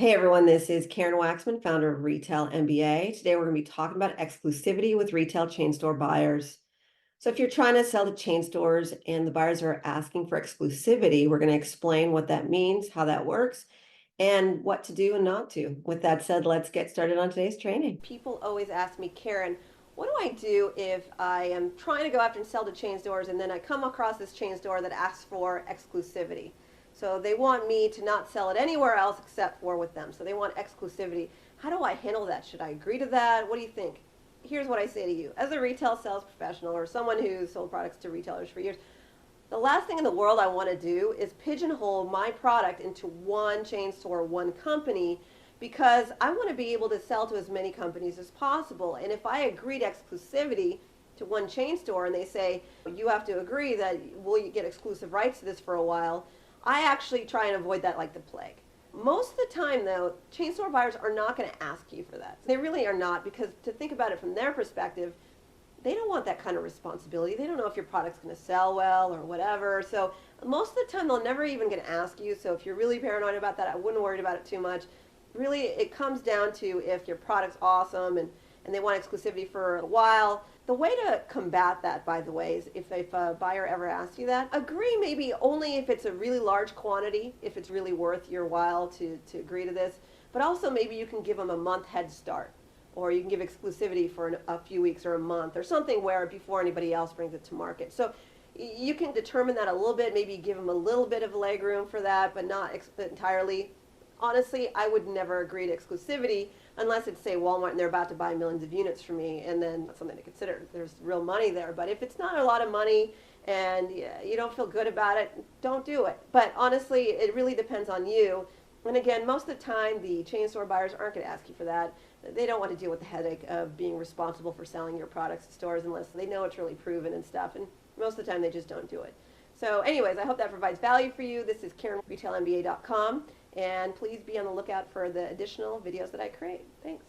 Hey everyone, this is Karen Waksman, founder of Retail MBA. Today we're going to be talking about exclusivity with retail chain store buyers. So if you're trying to sell to chain stores and the buyers are asking for exclusivity, we're going to explain what that means, how that works, and what to do and not to. With that said, let's get started on today's training. People always ask me, Karen, what do I do if I am trying to go after and sell to chain stores and then I come across this chain store that asks for exclusivity? So they want me to not sell it anywhere else except for with them. So they want exclusivity. How do I handle that? Should I agree to that? What do you think? Here's what I say to you. As a retail sales professional or someone who's sold products to retailers for years, the last thing in the world I want to do is pigeonhole my product into one chain store, one company, because I want to be able to sell to as many companies as possible. And if I agree to exclusivity to one chain store and they say, you have to agree that we'll get exclusive rights to this for a while, I actually try and avoid that like the plague. Most of the time, though, chain store buyers are not going to ask you for that. They really are not, because to think about it from their perspective, they don't want that kind of responsibility. They don't know if your product's going to sell well or whatever. So most of the time, they'll never even going to ask you. So if you're really paranoid about that, I wouldn't worry about it too much. Really, it comes down to if your product's awesome and they want exclusivity for a while. The way to combat that, by the way, is if a buyer ever asks you that, agree maybe only if it's a really large quantity, if it's really worth your while to agree to this, but also maybe you can give them a month head start, or you can give exclusivity for a few weeks or a month or something where before anybody else brings it to market. So you can determine that a little bit, maybe give them a little bit of leg room for that, but not entirely. Honestly, I would never agree to exclusivity unless it's, say, Walmart and they're about to buy millions of units from me, and then that's something to consider. There's real money there. But if it's not a lot of money and you don't feel good about it, don't do it. But honestly, it really depends on you. And again, most of the time, the chain store buyers aren't going to ask you for that. They don't want to deal with the headache of being responsible for selling your products to stores unless they know it's really proven and stuff. And most of the time, they just don't do it. So anyways, I hope that provides value for you. This is Karen, retailmba.com. And please be on the lookout for the additional videos that I create. Thanks.